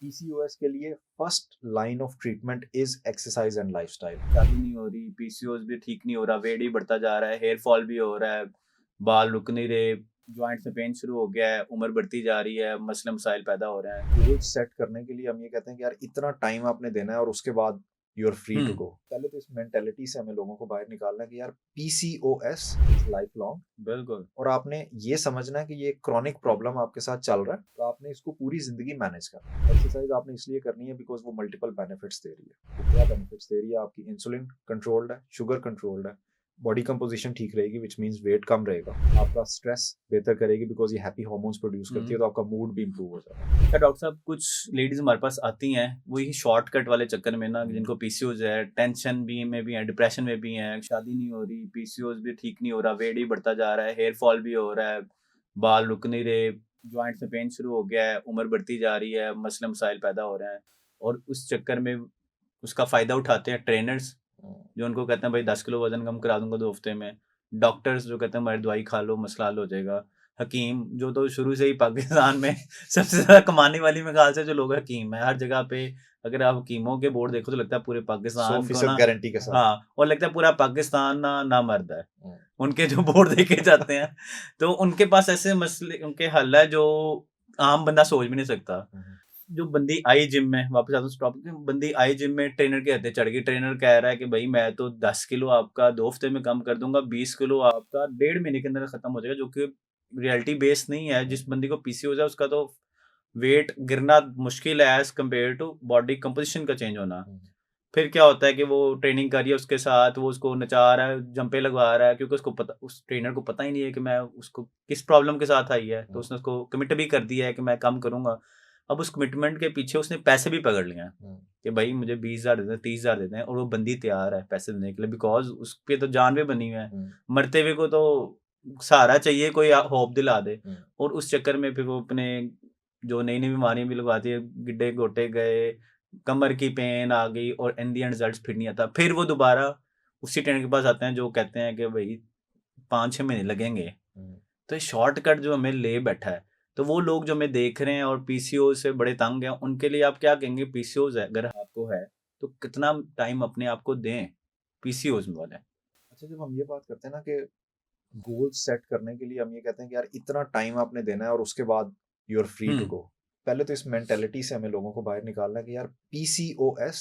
PCOS के लिए first line of treatment is exercise and lifestyle. शादी नहीं हो रही, पीसीओएस भी ठीक नहीं हो रहा, वेट ही बढ़ता जा रहा है, हेयर फॉल भी हो रहा है, बाल रुक नहीं रहे, जॉइंट में पेन शुरू हो गया है, उम्र बढ़ती जा रही है, मसले मसाइल पैदा हो रहे हैं। गोल सेट करने के लिए हम ये कहते हैं कि यार इतना टाइम आपने देना है और उसके बाद you are free to go. पहले तो इस मेंटेलिटी से हमें लोगों को बाहर निकालना है कि यार पीसीओएस इज लाइफ लॉन्ग, बिल्कुल। और आपने ये समझना है कि ये क्रॉनिक प्रॉब्लम आपके साथ चल रहा है, तो आपने इसको पूरी जिंदगी मैनेज करना है। एक्सरसाइज आपने इसलिए करनी है बिकॉज वो मल्टीपल बेनिफिट्स दे रही है। वो क्या बेनिफिट्स दे रही है? आपकी इंसुलिन कंट्रोल्ड है, शुगर कंट्रोल्ड है, बॉडी कंपोजिशन ठीक रहेगी विच मीन्स वेट कम रहेगा, आपका स्ट्रेस बेहतर करेगी बिकॉज ये हैप्पी हार्मोन्स प्रोड्यूस करती है, तो आपका मूड भी इंप्रूव हो जाता है। क्या डॉक्टर साहब, कुछ लेडीज हमारे पास आती हैं वही शॉर्टकट वाले चक्कर में ना, जिनको पीसीओएस है, टेंशन भी में भी है, डिप्रेशन में भी है, शादी नहीं हो रही, पीसीओएस भी ठीक नहीं हो रहा, वेट ही बढ़ता जा रहा है, हेयर फॉल भी हो रहा है, बाल रुक नहीं रहे, जॉइंट में पेन शुरू हो गया है, उम्र बढ़ती जा रही है, मसले मसाइल पैदा हो रहे हैं, और उस चक्कर में उसका फायदा उठाते हैं ट्रेनर्स, जो उनको कहते हैं भाई 10 किलो वजन कम करा दूंगा 2 हफ्ते में। डॉक्टर्स जो कहते हैं हमारी दवाई खा लो, मसला हल हो जाएगा। हकीम जो तो शुरू से ही पाकिस्तान में सबसे ज़्यादा कमाने वाली मेरे ख्याल से जो लोग हकीम हैं, हर जगह पे अगर आप हकीमों के बोर्ड देखो तो लगता है पूरे सौ पाकिस्तान को फीसद ना। गारंटी के साथ। हाँ, और लगता है पूरा पाकिस्तान ना नामर्द है। हम्म, उनके जो बोर्ड देखे जाते हैं, तो उनके पास ऐसे मसले उनके हल है जो आम बंदा सोच भी नहीं सकता। हम्म, जो बंदी आई जिम में, वापस आता हूँ उस टॉपिक पे, बंदी आई जिम में, ट्रेनर के हत्थे चढ़ गई, ट्रेनर कह रहा है कि भाई मैं तो 10 किलो आपका 2 हफ्ते में कम कर दूँगा, 20 किलो आपका 1.5 महीने के अंदर खत्म हो जाएगा, जो कि रियलिटी बेस नहीं है। जिस बंदी को पीसीओएस है उसका तो वेट गिरना मुश्किल है as compared to body composition का चेंज होना। हम्म, फिर क्या होता है कि वो ट्रेनिंग कर रही है उसके साथ, वो उसको नचा रहा है, जंपे लगवा रहा है, क्योंकि उसको पता, उस ट्रेनर को पता ही नहीं है कि मैं उसको किस प्रॉब्लम के साथ आई है, तो हम्म, उसने उसको कमिट भी कर दिया है कि मैं कम करूँगा। अब उस कमिटमेंट के पीछे उसने पैसे भी पकड़ लिए हैं हम्म, कि भाई मुझे 20,000 दे दें, 30,000 दे दें, और वो बंदी तैयार है पैसे देने के लिए, बिकॉज़ उस पे तो जान भी बनी हुई है। हम्म, मरते हुए को तो सहारा चाहिए, कोई होप दिला दे, हम्म, और उस चक्कर में फिर वो अपने जो नई-नई बीमारियाँ भी लगवाती है, गिड्डे-गोटे गए, कमर की पेन आ गई, और इन द एंड रिजल्ट्स फिर नहीं आता। फिर वो दोबारा उसी ट्रेनर के पास आते हैं जो कहते हैं कि भई 5-6 महीने लगेंगे। हम्म। तो ये शॉर्टकट जो हमें ले बैठा है, तो वो लोग जो हमें देख रहे हैं और पीसीओएस से बड़े तंग हैं, उनके लिए आप क्या कहेंगे? पीसीओएस है अगर आपको है, तो कितना टाइम अपने आप को दें पीसीओएस वाले? अच्छा, जब हम ये बात करते हैं ना कि गोल सेट करने के लिए हम ये कहते हैं कि यार इतना टाइम आपने देना है और उसके बाद यू आर फ्री हुँ, टू गो। पहले तो इस मेंटेलिटी से हमें लोगों को बाहर निकालना है कि यार पीसीओएस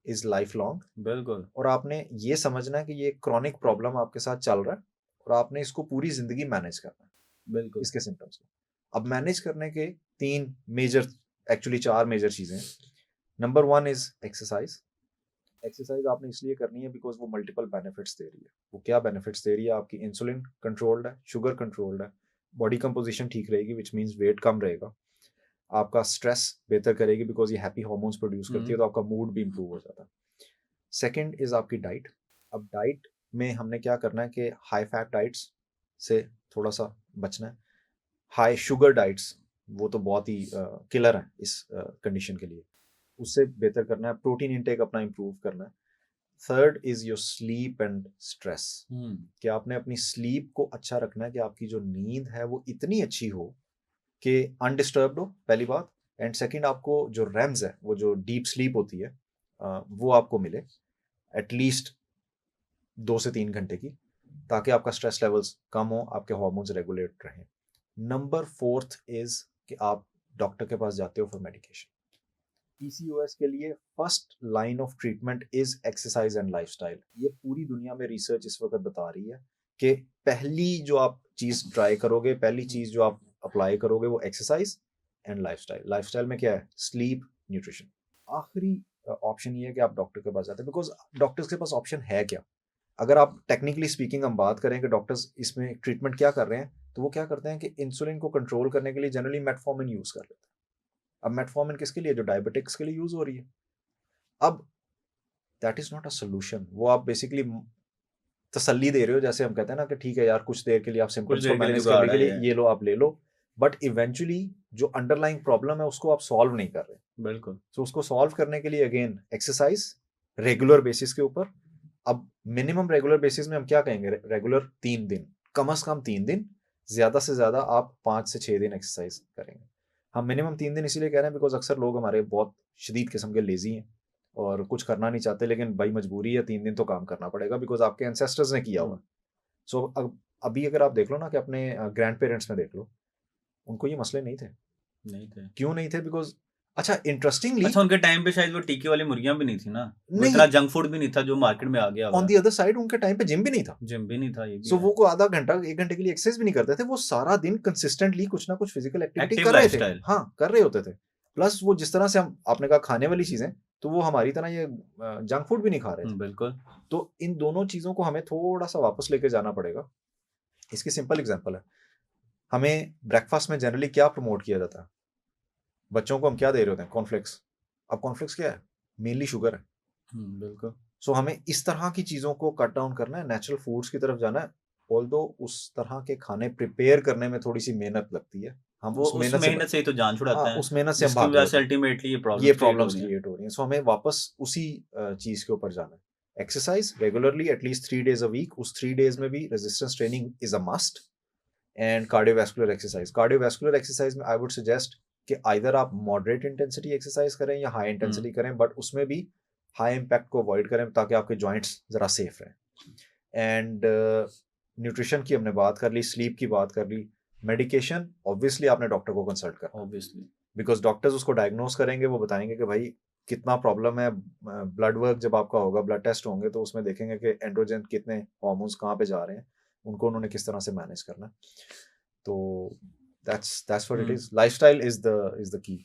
इज लाइफ लॉन्ग, बिल्कुल। और आपने ये समझना है कि ये क्रॉनिक प्रॉब्लम आपके साथ चल रहा है और आपने इसको पूरी जिंदगी मैनेज करना है, बिल्कुल। इसके सिम्टम्स को। अब मैनेज करने के तीन मेजर, एक्चुअली चार मेजर चीजें हैं। Number one is exercise. Exercise आपने इसलिए करनी है बिकॉज वो मल्टीपल बेनिफिट्स दे रही है। वो क्या बेनिफिट्स दे रही है? आपकी इंसुलिन कंट्रोल्ड है, शुगर कंट्रोल्ड है, बॉडी कंपोजिशन ठीक रहेगी विच मीन्स वेट कम रहेगा, आपका स्ट्रेस बेहतर करेगी बिकॉज ये हैप्पी हार्मोन्स प्रोड्यूस करती है, हुँ, तो आपका मूड भी इंप्रूव हो जाता है। सेकेंड इज आपकी डाइट। अब डाइट में हमने क्या करना है कि हाई फैट डाइट्स से थोड़ा सा बचना है। हाई शुगर डाइट्स वो तो बहुत ही किलर है इस कंडीशन के लिए, उससे बेहतर करना है। प्रोटीन इंटेक अपना इंप्रूव करना है। Third is your sleep and stress, हुँ, कि आपने अपनी स्लीप को अच्छा रखना है, कि आपकी जो नींद है वो इतनी अच्छी हो कि अनडिस्टर्ब्ड हो, पहली बात। एंड सेकंड, आपको जो रेम्स है, वो जो डीप स्लीप होती है, वो आपको मिले एटलीस्ट 2 से 3 घंटे की, ताकि आपका स्ट्रेस लेवल्स कम हो, आपके हार्मोन्स रेगुलेट रहें। नंबर फोर्थ इज कि आप डॉक्टर के पास जाते हो फॉर मेडिकेशन। पीसीओएस के लिए first line of treatment is exercise and lifestyle. ये पूरी दुनिया में रिसर्च इस वक्त बता रही है कि पहली जो आप चीज ट्राई करोगे, पहली चीज जो आप अप्लाई करोगे वो एक्सरसाइज एंड लाइफस्टाइल। लाइफस्टाइल में क्या है? Sleep, nutrition. आखिरी ऑप्शन ये है कि आप डॉक्टर के पास जाते हैं, बिकॉज डॉक्टर्स के पास ऑप्शन है क्या? अगर आप टेक्निकली स्पीकिंग हम बात करें कि डॉक्टर्स इसमें ट्रीटमेंट क्या कर रहे हैं, तो वो क्या करते हैं कि इंसुलिन को कंट्रोल करने के लिए जनरली मेटफॉर्मिन यूज कर लेते हैं। अब मेटफॉर्मिन किसके लिए? जो डायबिटिक्स के लिए यूज हो रही है। अब that is not a solution. वो आप बेसिकली तसल्ली दे रहे हो, जैसे हम कहते हैं ना कि ठीक है यार, कुछ देर के लिए आप कुछ सिम्टम्स को देर के लिए मैनेज करने जुगाड़ के है लिए ये। ये लो, आप ले लो, बट इवेंचुअली जो अंडरलाइंग प्रॉब्लम है उसको आप सॉल्व नहीं कर रहे। बिल्कुल। तो उसको सॉल्व करने के लिए अगेन एक्सरसाइज रेगुलर बेसिस के ऊपर। अब मिनिमम रेगुलर बेसिस में हम क्या कहेंगे? रेगुलर 3 दिन, कम से कम 3 दिन, ज्यादा से ज्यादा आप 5 से 6 दिन एक्सरसाइज करेंगे। हम मिनिमम 3 दिन इसीलिए कह रहे हैं बिकॉज अक्सर लोग हमारे बहुत शदीद किस्म के लेजी हैं और कुछ करना नहीं चाहते, लेकिन भाई मजबूरी है, 3 दिन तो काम करना पड़ेगा बिकॉज आपके एंसेस्टर्स ने किया हुआ। सो अभी अगर आप देख लो ना कि अपने ग्रैंड पेरेंट्स में देख लो, उनको ये मसले नहीं थे। नहीं थे। क्यों नहीं थे? बिकॉज अच्छा इंटरेस्टिंगली अच्छा, उनके टाइम पे शायद वो टीके वाली मुर्गियां भी नहीं थी ना, वो नहीं, इतना जंक फूड भी नहीं था जो मार्केट में आ गया ऑन हुआ दी है। अदर साइड उनके टाइम पे जिम भी नहीं था। जिम भी नहीं था, ये भी सो है। वो को आधा घंटा 1 घंटे के लिए एक्सरसाइज भी नहीं करते थे, वो सारा दिन कंसिस्टेंटली कुछ ना कुछ फिजिकल एक्टिविटी एक्टिव कर रहे थे। लाइफस्टाइल। हाँ, कर रहे होते थे। प्लस वो जिस तरह से हम आपने कहा खाने वाली चीजें, तो वो हमारी तरह ये जंक फूड भी नहीं खा रहे थे। बिल्कुल। तो इन दोनों चीजों को हमें थोड़ा सा वापस लेके जाना पड़ेगा। इसकी सिंपल एग्जांपल है, हमें ब्रेकफास्ट में जनरली क्या प्रमोट किया जाता है? बच्चों को हम क्या दे रहे होते हैं? कॉर्नफ्लेक्स। अब कॉर्नफ्लेक्स क्या है? मेनली शुगर है। बिल्कुल। सो हमें इस तरह की चीज़ों को कट डाउन करना है, नेचुरल फूड्स की तरफ जाना है। ऑल्दो उस तरह के खाने प्रिपेयर करने में थोड़ी सी मेहनत लगती है, हम वो उस उस मेहनत से मेहनत से ही तो जान छुड़ाते हैं, उस मेहनत से हम जिसकी भाग रहे वजह से होते हैं। अल्टीमेटली ये ये प्रॉब्लम्स क्रिएट हो प्रॉब्लम्स रही हैं। क्रिएट हो रही हैं। सो हमें वापस उसी चीज़ के ऊपर जाना है। Exercise regularly at least 3 days a week, उस 3 डेज में भी resistance training is a must, and cardiovascular exercise. Cardiovascular exercise में आई वुड सजेस्ट कि आइदर आप मॉडरेट इंटेंसिटी एक्सरसाइज करें या हाई इंटेंसिटी करें, बट उसमें भी हाई इम्पैक्ट को अवॉइड करें ताकि आपके जॉइंट्स ज़रा सेफ रहें। एंड न्यूट्रिशन की हमने बात कर ली, स्लीप की बात कर ली, मेडिकेशन ऑब्वियसली आपने डॉक्टर को कंसल्ट करना, ऑब्वियसली। बिकॉज डॉक्टर्स उसको डायग्नोस करेंगे, वो बताएंगे कि भाई कितना प्रॉब्लम है। ब्लड वर्क जब आपका होगा, ब्लड टेस्ट होंगे, तो उसमें देखेंगे कि एंड्रोजन कितने हार्मोन्स कहाँ पे जा रहे हैं, उनको उन्होंने किस तरह से मैनेज करना है। तो that's what it is. Lifestyle is the key.